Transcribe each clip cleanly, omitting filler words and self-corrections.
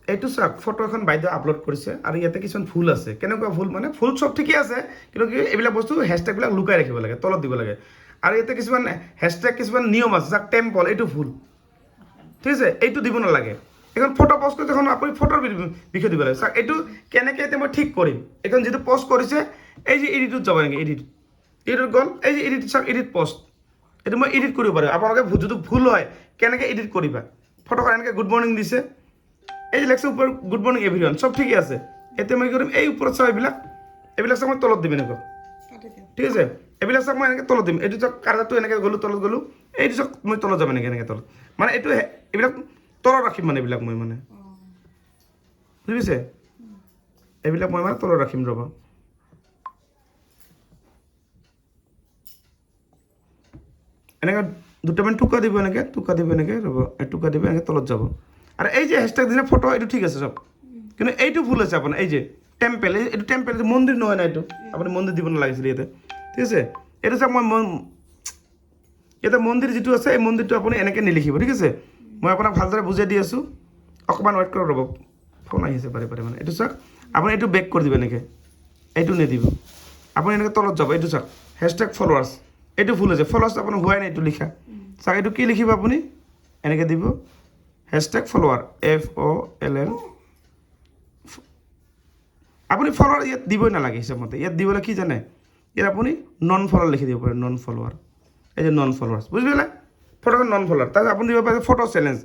এইটো চাওক ফটো এখন বাইদেউ আপলোড কৰিছে আৰু ইয়াতে কিছুমান ভুল আছে কেনেকুৱা ভুল মানে ভুল চব ঠিকেই আছে কিন্তু কি এইবিলাক বস্তু হেছটেগবিলাক লুকাই ৰাখিব লাগে তলত দিব লাগে আৰু ইয়াতে কিছুমান হেছটেগ কিছুমান নিয়ম আছে যাক টেম্পল এইটো ভুল ঠিক আছে এইটো দিব নালাগে এখন ফটো পোষ্ট কৰিছে এখন আপুনি ফটোৰ বিষয়ে দিব লাগে চাওক এইটো কেনেকৈ এতিয়া মই ঠিক কৰিম এখন যিটো পোষ্ট কৰিছে এই যে এডিটত যাব নেকি এডিটত গ'ল এই যে এডিট চাওক এডিট পোষ্ট এইটো মই এডিট কৰিব পাৰোঁ আপোনালোকে যদি ভুল হয় কেনেকৈ এডিট কৰিবা ফটোখন এনেকৈ গুড মৰ্ণিং দিছে এই যে লেখছে ওপৰত গুড মৰ্ণিং এভৰিৱান চব ঠিকে আছে এতিয়া মই কি কৰিম এই ওপৰত চাওঁ এইবিলাক চাওক মই তলত দিম এনেকুৱা ঠিক আছে এইবিলাক চাওক মই এনেকৈ তলত দিম এইটো চাওক কাৰ্ডাৰটো এনেকৈ গ'লোঁ তলত গ'লোঁ এইটো চাওক মই তলত যাম এনেকৈ তলত মানে এইটো এইবিলাক তলত ৰাখিম মানে এইবিলাক মই মানে বুজি পাইছে এইবিলাক মই মানে তলত ৰাখিম ৰ'ব এনেকৈ দুটামান টুকুৰা দিব এনেকৈ ৰ'ব এই টুকুৰা দিব এনেকৈ তলত যাব আৰু এই যে হেছটেগ দিছে ফটো এইটো ঠিক আছে চব কিন্তু এইটো ভুল আছে আপোনাৰ এই যে টেম্পেল এইটো টেম্পেল মন্দিৰ নহয় না এইটো আপুনি মন্দিৰ দিব নালাগিছিলে ইয়াতে ঠিক আছে এইটো চাওক মই ইয়াতে মন্দিৰ যিটো আছে এই মন্দিৰটো আপুনি এনেকৈ নিলিখিব ঠিক আছে মই আপোনাক ভালদৰে বুজাই দি আছোঁ অকণমান ৱেইট কৰক ৰ'ব ফোন আহিছে পাৰে মানে এইটো চাওক আপুনি এইটো বেক কৰি দিব এনেকৈ এইটো নিদিব আপুনি এনেকৈ তলত যাব এইটো চাওক হেছটেগ ফলোৱাৰ্ছ এইটো ভুল হৈছে ফলোৱাৰ্ছ আপোনাৰ হোৱাই নাই এইটো লিখা চাওক এইটো কি লিখিব আপুনি এনেকৈ দিব হেছটেগ ফলোৱাৰ FOLL আপুনি ফলোৱাৰ ইয়াত দিবই নালাগে হিচাপমতে ইয়াত দিবলৈ কি জানে ইয়াত আপুনি নন ফলোৱাৰ লিখি দিব পাৰে নন ফলোৱাৰ এই যে নন ফলোৱাৰ্ছ বুজি পালে ফটোখন নন ফলোৱাৰ তাৰপিছত আপুনি দিব পাৰে ফটো চেলেঞ্জ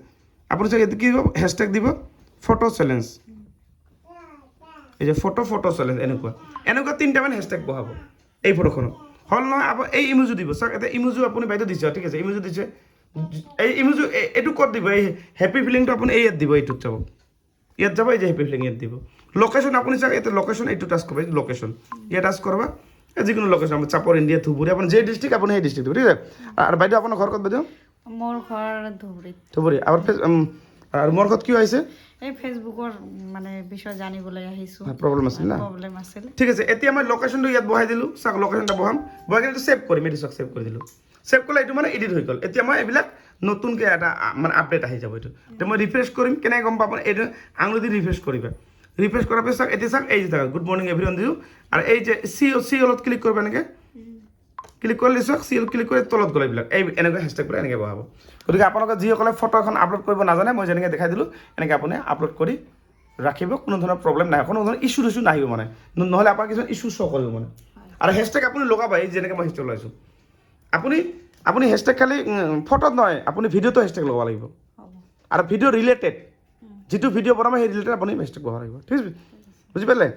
আপুনি চাওক ইয়াত কি দিব হেছটেগ দিব ফটো চেলেঞ্জ এই যে ফটো চেলেঞ্জ এনেকুৱা তিনিটামান হেছটেগ বহাব এই ফটোখনত হ'ল নহয় আপুনি এই ইমোজো দিব চাওক এটা ইমোজো আপুনি বাইদেউ দিছে ঠিক আছে ইমোজো দিছে এই ইমোজো এইটো ক'ত দিব এই হেপী ফিলিংটো আপুনি ইয়াত দিব এইটোত যাব এই যে হেপী ফিলিং ইয়াত দিব লোকেশ্যন আপুনি চাওক এতিয়া লোকেশ্যন এইটো টাচ কৰিব লোকেশ্যন ইয়াত টাচ কৰবা যিকোনো লোকেশ্যন আপুনি চাপৰ ইণ্ডিয়া ধুবুৰী আপুনি যে ডিষ্ট্ৰিক্ট আপুনি সেই ডিষ্ট্ৰিক্ট দিব ঠিক আছে আৰু বাইদেউ আপোনাৰ ঘৰ ক'ত বাইদেউ মোৰ ঘৰ ধুবুৰী আৰু মোৰ ঘৰত কিয় আহিছে এই ফেচবুকৰ মানে বিষয় জানিবলৈ আহিছোঁ প্ৰব্লেম আছিল না প্ৰব্লেম আছিল ঠিক আছে এতিয়া মই লোকেশ্যনটো ইয়াত বহাই দিলোঁ চাওক লোকেশ্যনটা বহাম বহাই কিনে ছেভ কৰিম এইটো চাওক ছেভ কৰি দিলোঁ ছেভ কৰিলে এইটো মানে এডিট হৈ গ'ল এতিয়া মই এইবিলাক নতুনকৈ এটা মানে আপডেট আহি যাব এইটো এতিয়া মই ৰিফ্ৰেছ কৰিম কেনেকৈ গম পাব এইটো আঙুলি দি ৰিফ্ৰেছ কৰিবা ৰিফ্ৰেছ কৰাৰ পিছত চাওক এতিয়া চাওক এই যে থাকক গুড মৰ্ণিং এভৰিৱান দিলোঁ আৰু এই যে চি অলত ক্লিক কৰিব এনেকৈ ক্লিক কৰিলে চাওক চি অল ক্লিক কৰি তলত গ'ল এইবিলাক এই এনেকৈ হেছটেগবিলাক এনেকৈ বহাব গতিকে আপোনালোকে যিসকলে ফটো এখন আপলোড কৰিব নাজানে মই যেনেকৈ দেখাই দিলোঁ এনেকৈ আপুনি আপলোড কৰি ৰাখিব কোনো ধৰণৰ প্ৰব্লেম নাই কোনো ধৰণৰ ইছ্যু নাহিব মানে নহ'লে আপোনাৰ কিছুমান ইছ্যু শ্ব' কৰিব মানে আৰু হেছটেগ আপুনি লগাব এই যেনেকৈ মই হেছটেগ লগাইছোঁ আপুনি হেছটেগ খালি ফটোত নহয় আপুনি ভিডিঅ'টো হেছটেগ লগাব লাগিব আৰু ভিডিঅ' ৰিলেটেড যিটো ভিডিঅ' বনাব সেই ৰিলেটেড আপুনি হেছটেগ লগাব লাগিব ঠিক আছে বুজি পালে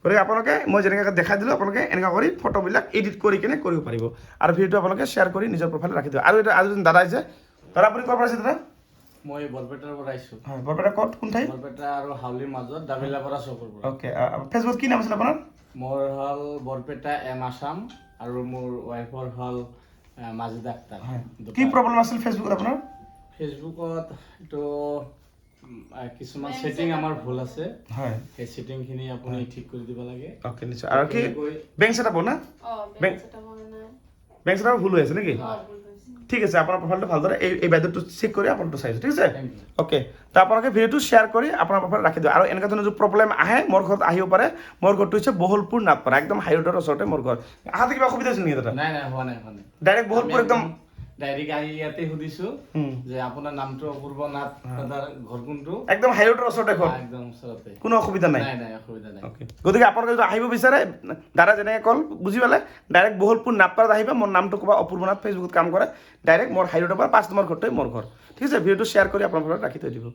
গতিকে আপোনালোকে মই যেনেকৈ দেখাই দিলোঁ আপোনালোকে এনেকুৱা কৰি ফটোবিলাক এডিট কৰি কিনে কৰিব পাৰিব আৰু ভিডিঅ'টো আপোনালোকে শ্বেয়াৰ কৰি নিজৰ প্ৰফাইলত ৰাখি দিব আৰু এটা আৰু এজন দাদা আহিছে দাদা আপুনি ক'ৰ পৰা আহিছে দাদা মই বৰপেটাৰ পৰা আহিছোঁ হয় বৰপেটা ক'ত কোন ঠাই বৰপেটা আৰু হাউলিৰ মাজত দাবিলা পৰা চকৰ পৰা অ'কে ফেচবুক কি নাম আছিল আপোনাৰ মোৰ হ'ল বৰপেটা এম আছাম আৰু মোৰ ৱাইফৰ হ'ল মাজিদা আক্তাৰ কি প্ৰব্লেম আছিল ফেচবুকত আপোনাৰ ফেচবুকত এইটো কিছুমান ছেটিং আমাৰ ভুল আছে হয় সেই ছেটিংখিনি আপুনি ঠিক কৰি দিব লাগে অ'কে নিশ্চয় আৰু কি বেংক ছেটআপ না বেংক ছেটআপ ভুল হৈ আছে নেকি ঠিক আছে আপোনাৰ প্ৰফাইলটো ভালদৰে এই বাইদেউটো চেক কৰি আপোনাৰটো চাইছোঁ ঠিক আছে অ'কে তো আপোনালোকে ভিডিঅ'টো শ্বেয়াৰ কৰি আপোনাৰ প্ৰফাইল ৰাখি দিওঁ আৰু এনেকুৱা ধৰণৰ যদি প্ৰব্লেম আহে মোৰ ঘৰত আহিব পাৰে মোৰ ঘৰটো হৈছে বহলপুৰ নাটপাৰা একদম হাই ৰোডৰ ওচৰতে মোৰ ঘৰ আহাতে কিবা অসুবিধা আছিল নেকি দাদা নাই হোৱা নাই ডাইৰেক্ট বহলপুৰ একদম ডাইৰেক্ট আহি ইয়াতে সুধিছোঁ যে আপোনাৰ নামটো অপূৰ্ব নাথ দাদাৰ ঘৰ কোনটো একদম হাই ৰোডৰ ওচৰতে ঘৰ একদম ওচৰতে কোনো অসুবিধা নাই নাই অসুবিধা নাই গতিকে আপোনালোকে যদি আহিব বিচাৰে দাদা যেনেকৈ কল বুজি পালে ডাইৰেক্ট বহলপুৰ নাটপাৰাত আহিব মোৰ নামটো ক'বা অপূৰ্ব নাথ ফেচবুকত কাম কৰে ডাইৰেক্ট মোৰ হাই ৰোডৰ পৰা 5 নম্বৰ ঘৰটোৱে মোৰ ঘৰ ঠিক আছে ভিডিঅ'টো শ্বেয়াৰ কৰি আপোনাৰ ঘৰত ৰাখি থৈ দিব